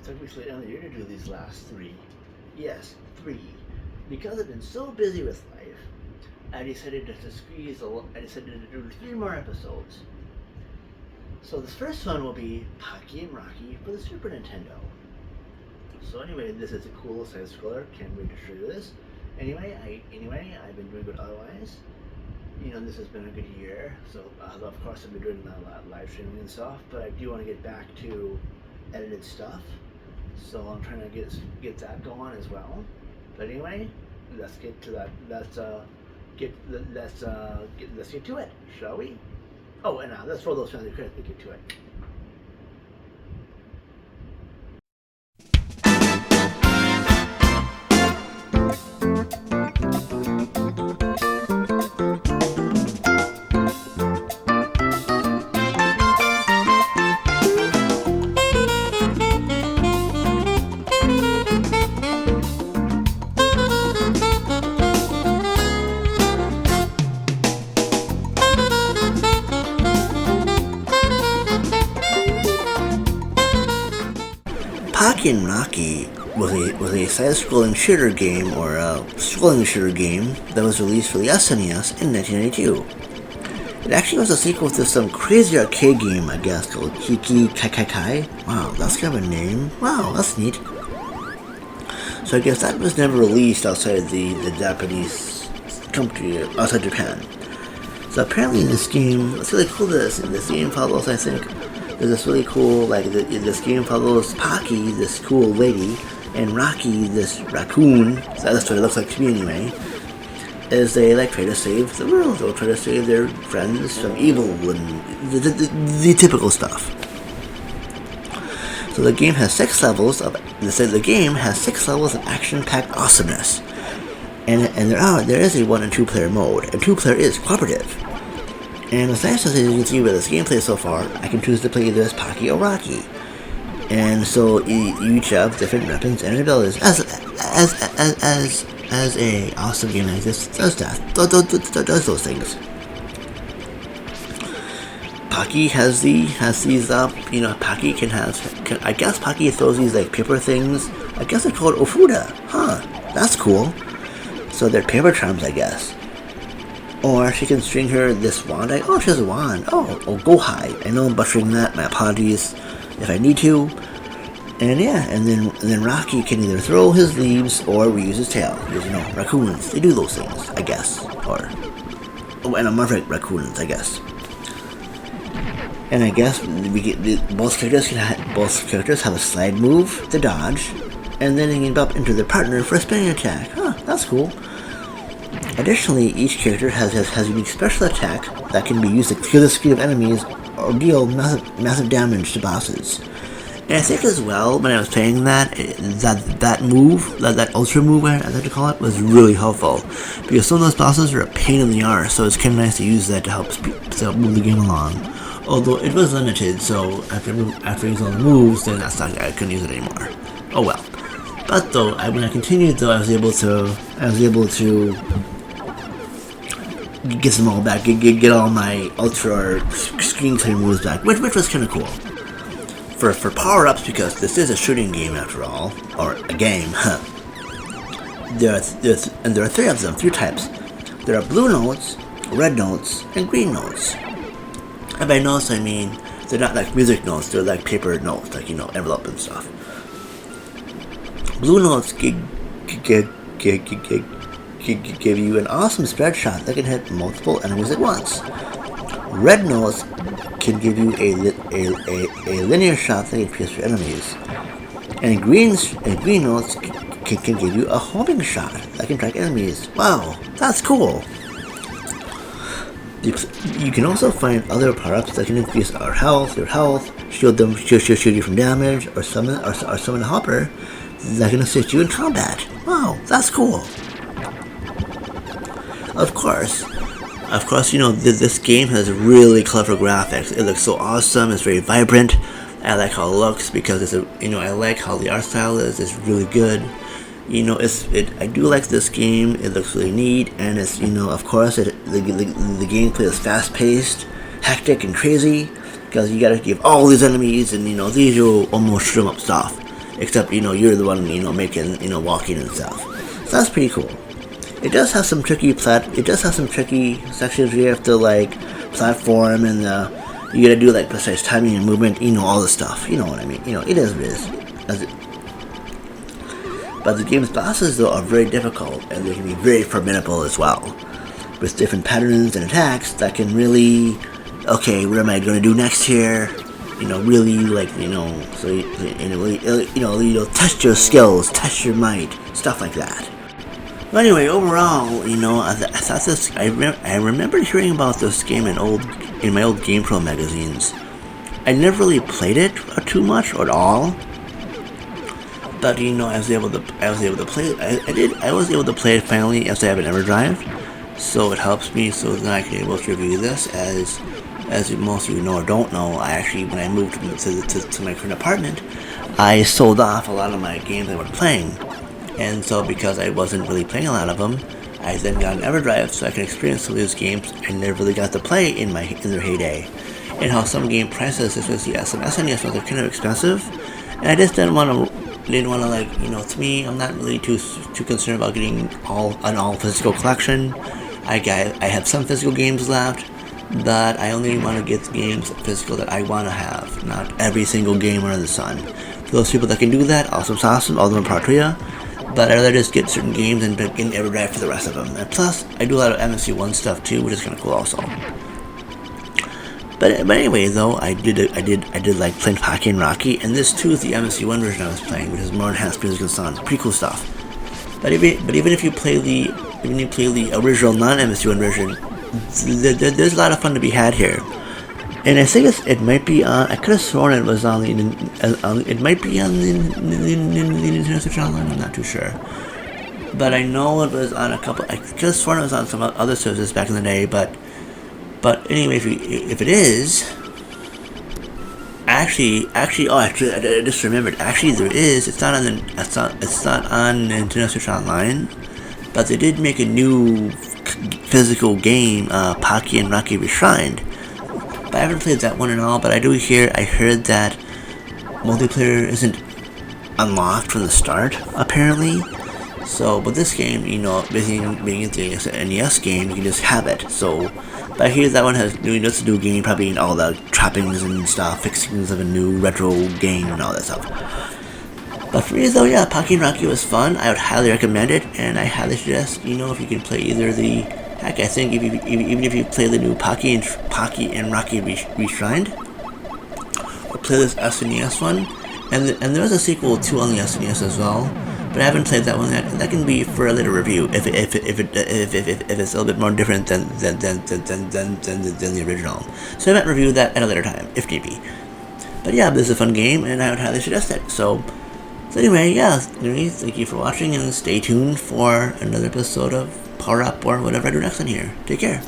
took me till the end of the year to do these last 3. Yes, 3. Because I've been so busy with life, I decided to do 3 more episodes. So this first one will be Pocky and Rocky for the Super Nintendo. So anyway, this is a cool side scroller. Can't wait to show you this. Anyway, I've been doing good otherwise. This has been a good year. So of course I've been doing a lot of live streaming and stuff, but I do want to get back to edited stuff. So I'm trying to get that going as well. But anyway, let's get to that. Let's get to it, shall we? Oh, and let's roll those family credits to get to it. Pocky and Rocky was a side-scrolling shooter game, or a scrolling shooter game, that was released for the SNES in 1992. It actually was a sequel to some crazy arcade game, I guess, called Kiki Kai Kai. Wow, that's kind of a name. Wow, that's neat. So I guess that was never released outside the Japanese country, outside Japan. So apparently in this game, it's really cool that this game follows, I think, there's this really cool, this game follows Pocky, this cool lady, and Rocky, this raccoon, so that's what it looks like to me anyway, as they try to save the world. They'll try to save their friends from evil and the typical stuff. So the game has 6 levels of action-packed awesomeness. And there is a 1 and 2 player mode, and 2 player is cooperative. And as nice as you can see with this gameplay so far, I can choose to play either as Pocky or Rocky. And so you each have different weapons and abilities, as a awesome game like this does those things. Pocky has these Pocky I guess Pocky throws these paper things. I guess they're called ofuda. Huh, that's cool. So they're paper charms, I guess. Or she can string her this wand. Oh, she has a wand. Oh, go high. I know I'm butchering that. My apologies if I need to. And yeah, and then Rocky can either throw his leaves or reuse his tail. Because, raccoons, they do those things, I guess. And I'm not raccoons, I guess. And I guess both characters have a slide move to dodge, and then they can bump into their partner for a spinning attack. Huh, that's cool. Additionally, each character has a unique special attack that can be used to clear the screen of enemies or deal massive damage to bosses. And I think as well, when I was playing that move, that ultra move, I like to call it, was really helpful. Because some of those bosses are a pain in the arse, so it's kind of nice to use that to help move the game along. Although it was limited, so after using all the moves, then I couldn't use it anymore. Oh well. But though, when I continued, though, I was able to get them all back, get all my ultra screen clear moves back, which was kind of cool. For power-ups, because this is a shooting game after all, or a game. There are 3 of them, 3 types. There are blue notes, red notes, and green notes. And by notes, I mean they're not like music notes; they're like paper notes, envelope and stuff. Blue notes give you an awesome spread shot that can hit multiple enemies at once. Red notes can give you a linear shot that can pierce your enemies. And green notes can give you a homing shot that can track enemies. Wow, that's cool. You can also find other power-ups that can increase your health, shield you from damage, or summon a hopper that can assist you in combat. Wow, that's cool. Of course, this game has really clever graphics. It looks so awesome. It's very vibrant. I like how it looks because I like how the art style is. It's really good. I do like this game. It looks really neat, and it's of course the gameplay is fast-paced, hectic, and crazy because you gotta give all these enemies and these are almost shroom up stuff. except you're the one making walking and stuff. So that's pretty cool. It does have some tricky sections where you have to like platform and you gotta do like precise timing and movement, all the stuff. You know what I mean? It is what it is. But the game's bosses though are very difficult and they can be very formidable as well, with different patterns and attacks that can really, okay, what am I gonna do next here? Really like so really test your skills, test your might, stuff like that. But anyway, overall, I thought this. I remember hearing about this game in my old GamePro magazines. I never really played it too much or at all. But I was able to play it. I was able to play it finally as I have an EverDrive, so it helps me so that I can be able to review this. As most of you know or don't know, I actually, when I moved to my current apartment, I sold off a lot of my games I was playing. And so because I wasn't really playing a lot of them, I then got an EverDrive so I can experience some of those games I never really got to play in their heyday. And how some game prices, especially some SNES ones, are kind of expensive. And I just didn't want to like, to me, I'm not really too concerned about getting an all physical collection. I have some physical games left, but I only want to get games physical that I want to have, not every single game under the sun. For those people that can do that, awesome, all of them are proud to you. But I'd rather just get certain games and get an EverDrive for the rest of them. And plus, I do a lot of MSU1 stuff too, which is kind of cool also. But anyway, though, I did like playing Pocky and Rocky, and this too is the MSU1 version I was playing, which is more enhanced music and sound. Pretty cool stuff. But even if you play the original non-MSU1 version, there's a lot of fun to be had here. And I think it might be on. I could have sworn it was on the. It might be on the Nintendo Switch Online. I'm not too sure, but I know it was on a couple. I could have sworn it was on some other services back in the day. But anyway, if it is, actually, I just remembered. Actually, there is. It's not on Nintendo Switch Online, but they did make a new physical game, Pocky and Rocky Reshrined. I haven't played that one at all, but I heard that multiplayer isn't unlocked from the start, apparently. So, but this game, being it's an NES game, you can just have it. So, but I hear that one has just a new game, probably in all the trappings and stuff, fixings of a new retro game and all that stuff. But for me though, yeah, Pocky and Rocky was fun. I would highly recommend it, and I highly suggest, if you can play either the. Heck, I think even if you play the new Pocky and Rocky Reshrined, or play this SNES one, and there's a sequel too on the SNES as well, but I haven't played that one yet. That can be for a later review if it's a little bit more different than the original. So I might review that at a later time if need be. But yeah, this is a fun game, and I would highly suggest it. So anyway, yeah, thank you for watching, and stay tuned for another episode of Power Up or whatever I do next on here. Take care.